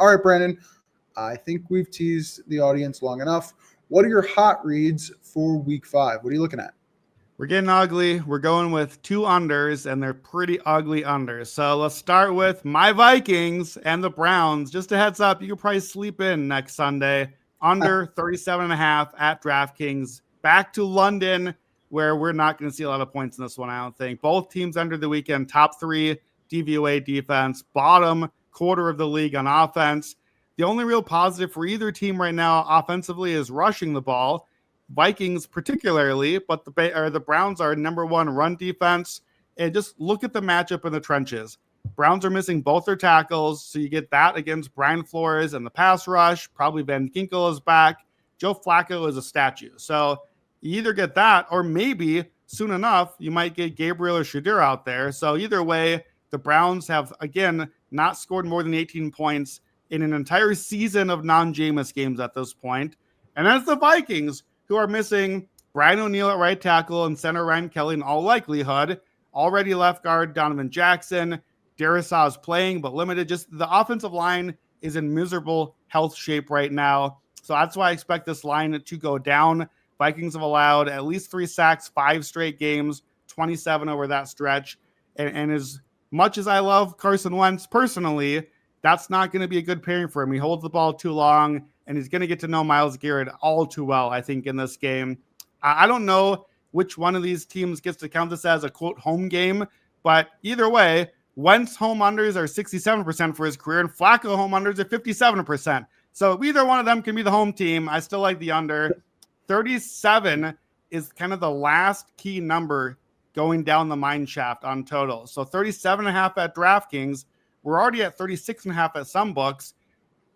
All right, Brandon, I think we've teased the audience long enough. What are your hot reads for week 5? What are you looking at? We're getting ugly. We're going with 2 unders, and they're pretty ugly unders. So let's start with my Vikings and the Browns. Just a heads up, you could probably sleep in next Sunday. Under 37.5 at DraftKings. Back to London, where we're not going to see a lot of points in this one, I don't think. Both teams entered the weekend top 3 DVOA defense, bottom quarter of the league on offense. The only real positive for either team right now offensively is rushing the ball. Vikings particularly, but the Browns are number 1 run defense. And just look at the matchup in the trenches. Browns are missing both their tackles, so you get that against Brian Flores and the pass rush. Probably Van Ginkel is back. Joe Flacco is a statue. So you either get that, or maybe soon enough you might get Gabriel or Shadir out there. So either way, the Browns have, again, not scored more than 18 points in an entire season of non-Jameis games at this point. And that's the Vikings, who are missing Brian O'Neill at right tackle and center Ryan Kelly in all likelihood. Already left guard Donovan Jackson. Darisaw is playing, but limited. Just the offensive line is in miserable health shape right now. So that's why I expect this line to go down. Vikings have allowed at least 3 sacks, 5 straight games, 27 over that stretch. And as much as I love Carson Wentz personally, that's not going to be a good pairing for him. He holds the ball too long, and he's going to get to know Myles Garrett all too well, I think, in this game. I don't know which one of these teams gets to count this as a, quote, home game, but either way, Wentz home unders are 67% for his career, and Flacco home unders are 57%. So either one of them can be the home team. I still like the under. 37 is kind of the last key number going down the mine shaft on total. So 37.5 at DraftKings. We're already at 36.5 at some books.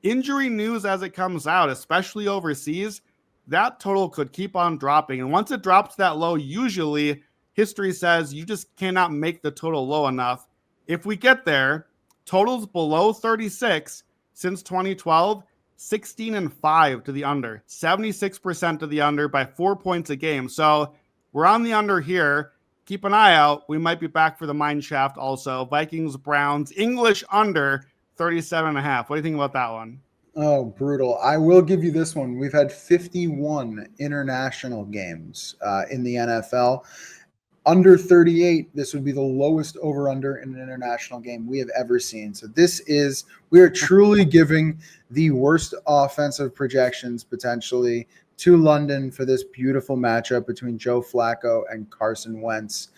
Injury news as it comes out, especially overseas, that total could keep on dropping. And once it drops that low, usually history says you just cannot make the total low enough. If we get there, totals below 36 since 2012, 16-5 to the under, 76% to the under by 4 points a game. So we're on the under here. Keep an eye out. We might be back for the mine shaft also. Vikings, Browns, English under 37.5. What do you think about that one? Oh, brutal. I will give you this one. We've had 51 international games in the NFL. Under 38, this would be the lowest over-under in an international game we have ever seen. So we are truly giving the worst offensive projections potentially to London for this beautiful matchup between Joe Flacco and Carson Wentz.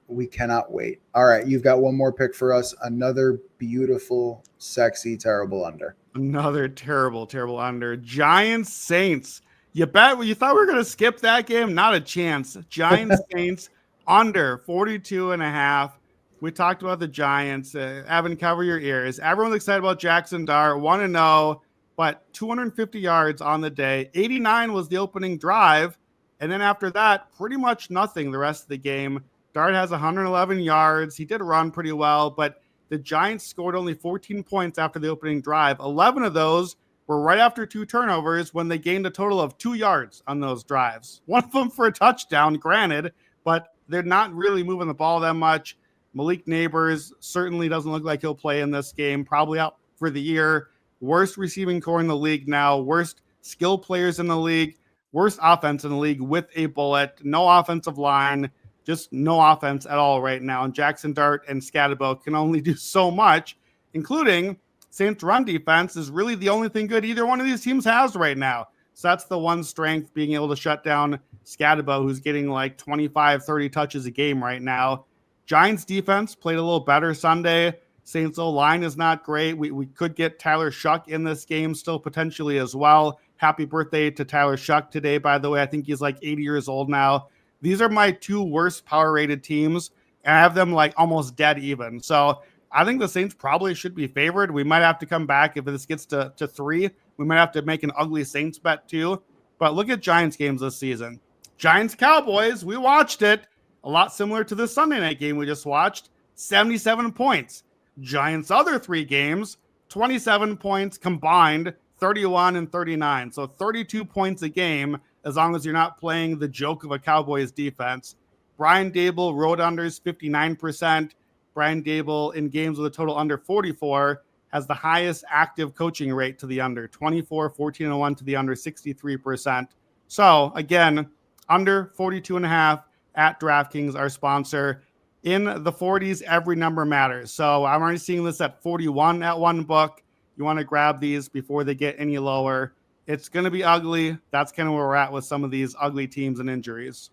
We cannot wait. All right, you've got one more pick for us. Another beautiful, sexy, terrible under. Another terrible, terrible under. Giants, Saints. You thought we were going to skip that game? Not a chance. Giants, Saints, under 42.5. We talked about the Giants. Evan, cover your ears. Everyone's excited about Jackson Dart. 1-0, but 250 yards on the day. 89 was the opening drive. And then after that, pretty much nothing the rest of the game. Dart has 111 yards. He did run pretty well, but the Giants scored only 14 points after the opening drive. 11 of those were right after 2 turnovers when they gained a total of 2 yards on those drives. One of them for a touchdown, granted, but they're not really moving the ball that much. Malik Neighbors certainly doesn't look like he'll play in this game, probably out for the year. Worst receiving core in the league now, worst skill players in the league, worst offense in the league with a bullet, no offensive line, just no offense at all right now. And Jackson Dart and Scatterbo can only do so much, including Saints run defense is really the only thing good either one of these teams has right now. So that's the one strength, being able to shut down Scatterbo, who's getting like 25, 30 touches a game right now. Giants defense played a little better Sunday. Saints O-line is not great. We could get Tyler Shuck in this game still potentially as well. Happy birthday to Tyler Shuck today, by the way. I think he's like 80 years old now. These are my 2 worst power-rated teams, and I have them like almost dead even. So I think the Saints probably should be favored. We might have to come back if this gets to 3. We might have to make an ugly Saints bet too. But look at Giants games this season. Giants-Cowboys, we watched it. A lot similar to this Sunday night game we just watched. 77 points. Giants' other 3 games, 27 points combined, 31 and 39. So 32 points a game as long as you're not playing the joke of a Cowboys defense. Brian Dable, road unders, 59%. Brian Dable in games with a total under 44 has the highest active coaching rate to the under, 24, 14-1 to the under, 63%. So again, under 42.5 at DraftKings, our sponsor. In the 40s, every number matters. So I'm already seeing this at 41 at one book. You want to grab these before they get any lower. It's going to be ugly. That's kind of where we're at with some of these ugly teams and injuries.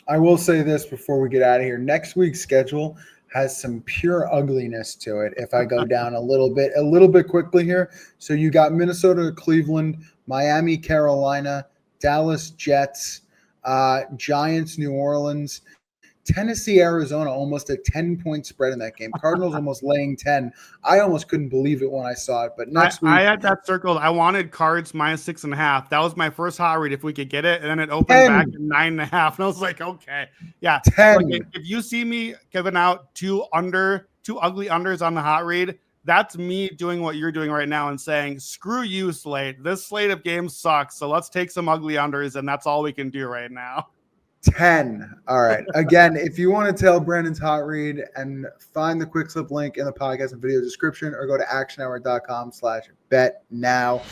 I will say this before we get out of here. Next week's schedule has some pure ugliness to it. If I go down a little bit quickly here. So you got Minnesota, Cleveland, Miami, Carolina, Dallas, Jets, Giants, New Orleans, Tennessee, Arizona, almost a 10-point spread in that game. Cardinals almost laying 10. I almost couldn't believe it when I saw it. But next week, I had that circled. I wanted Cards -6.5. That was my first hot read if we could get it. And then it opened 10. back at 9.5. And I was like, okay. Yeah. 10. Like, if you see me giving out two ugly unders on the hot read, that's me doing what you're doing right now and saying, screw you, slate. This slate of games sucks. So let's take some ugly unders. And that's all we can do right now. 10. All right. Again, if you want to tell Brandon's hot read, and find the quick slip link in the podcast and video description, or go to actionhour.com/bet now.